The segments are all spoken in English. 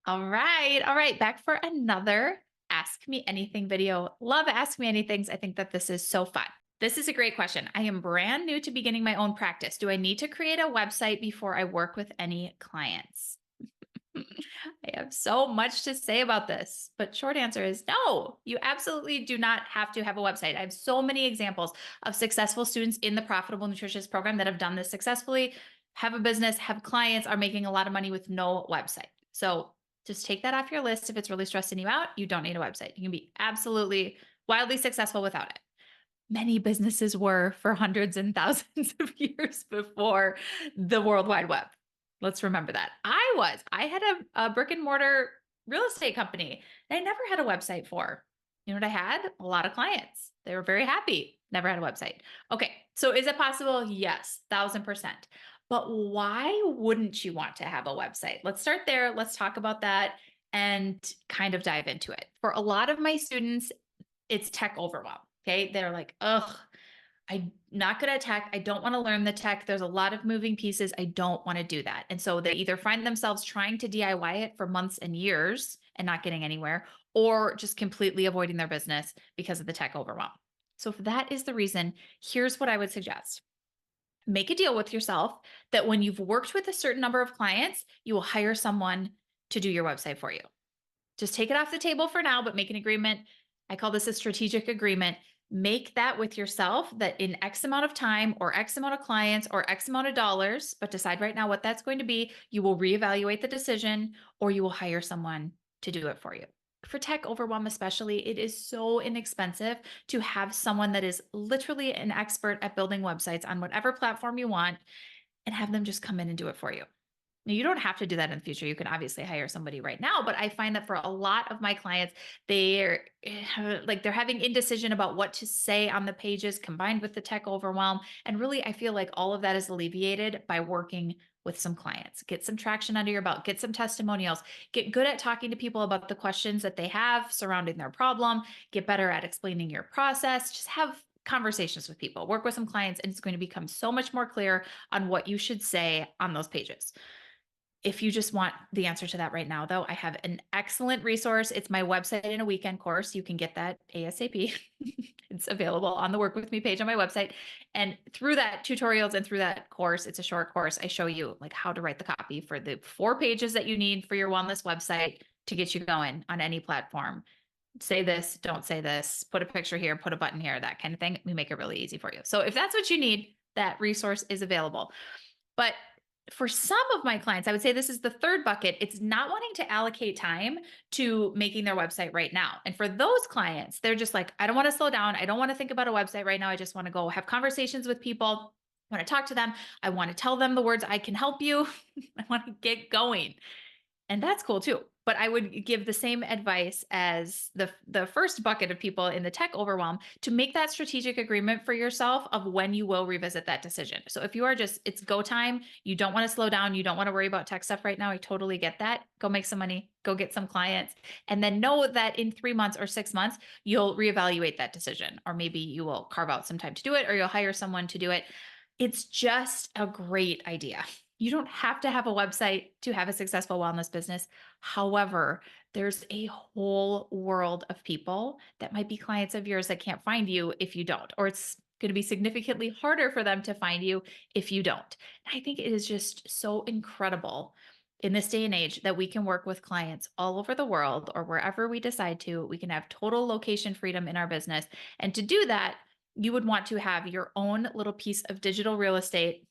All right. All right. Back for another Ask Me Anything video. Love Ask Me Anythings. I think that this is so fun. This is a great question. I am brand new to beginning my own practice. Do I need to create a website before I work with any clients? I have so much to say about this, but short answer is no, you absolutely do not have to have a website. I have so many examples of successful students in the Profitable Nutritionist program that have done this successfully, have a business, have clients, are making a lot of money with no website. So just take that off your list. If it's really stressing you out, you don't need a website. You can be absolutely wildly successful without it. Many businesses were for hundreds and thousands of years before the World Wide Web. Let's remember that. I had a brick and mortar real estate company that I never had a website for. You know what I had? A lot of clients. They were very happy. Never had a website. Okay. So is it possible? Yes, 1000%. But why wouldn't you want to have a website? Let's start there. Let's talk about that and kind of dive into it. For a lot of my students, it's tech overwhelm. Okay. They're like, ugh, I'm not good at tech. I don't want to learn the tech. There's a lot of moving pieces. I don't want to do that. And so they either find themselves trying to DIY it for months and years and not getting anywhere, or just completely avoiding their business because of the tech overwhelm. So if that is the reason, here's what I would suggest. Make a deal with yourself that when you've worked with a certain number of clients, you will hire someone to do your website for you. Just take it off the table for now, but make an agreement. I call this a strategic agreement. Make that with yourself that in X amount of time or X amount of clients or X amount of dollars, but decide right now what that's going to be. You will reevaluate the decision or you will hire someone to do it for you. For tech overwhelm, especially, it is so inexpensive to have someone that is literally an expert at building websites on whatever platform you want and have them just come in and do it for you. Now, you don't have to do that in the future. You can obviously hire somebody right now, but I find that for a lot of my clients, they're having indecision about what to say on the pages combined with the tech overwhelm. And really, I feel like all of that is alleviated by working with some clients. Get some traction under your belt, get some testimonials, get good at talking to people about the questions that they have surrounding their problem, get better at explaining your process, just have conversations with people, work with some clients, and it's going to become so much more clear on what you should say on those pages. If you just want the answer to that right now, though, I have an excellent resource. It's my website in a weekend course. You can get that ASAP. It's available on the Work With Me page on my website. And through that tutorials and through that course, it's a short course. I show you like how to write the copy for the 4 pages that you need for your wellness website to get you going on any platform. Say this, don't say this, put a picture here, put a button here, that kind of thing. We make it really easy for you. So if that's what you need, that resource is available. But for some of my clients, I would say this is the third bucket. It's not wanting to allocate time to making their website right now. And for those clients, they're just like, I don't want to slow down. I don't want to think about a website right now. I just want to go have conversations with people. I want to talk to them. I want to tell them the words, I can help you. I want to get going. And that's cool too. But I would give the same advice as the first bucket of people in the tech overwhelm to make that strategic agreement for yourself of when you will revisit that decision. So if you are just, it's go time, you don't want to slow down, you don't want to worry about tech stuff right now, I totally get that. Go make some money, go get some clients, and then know that in 3 months or 6 months, you'll reevaluate that decision. Or maybe you will carve out some time to do it, or you'll hire someone to do it. It's just a great idea. You don't have to have a website to have a successful wellness business. However, there's a whole world of people that might be clients of yours that can't find you if you don't, or it's going to be significantly harder for them to find you if you don't. And I think it is just so incredible in this day and age that we can work with clients all over the world or wherever we decide to. We can have total location freedom in our business. And to do that, you would want to have your own little piece of digital real estate,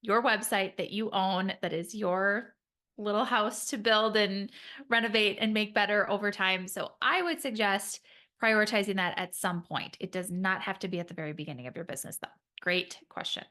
your website that you own, that is your little house to build and renovate and make better over time. So I would suggest prioritizing that at some point. It does not have to be at the very beginning of your business, though. Great question.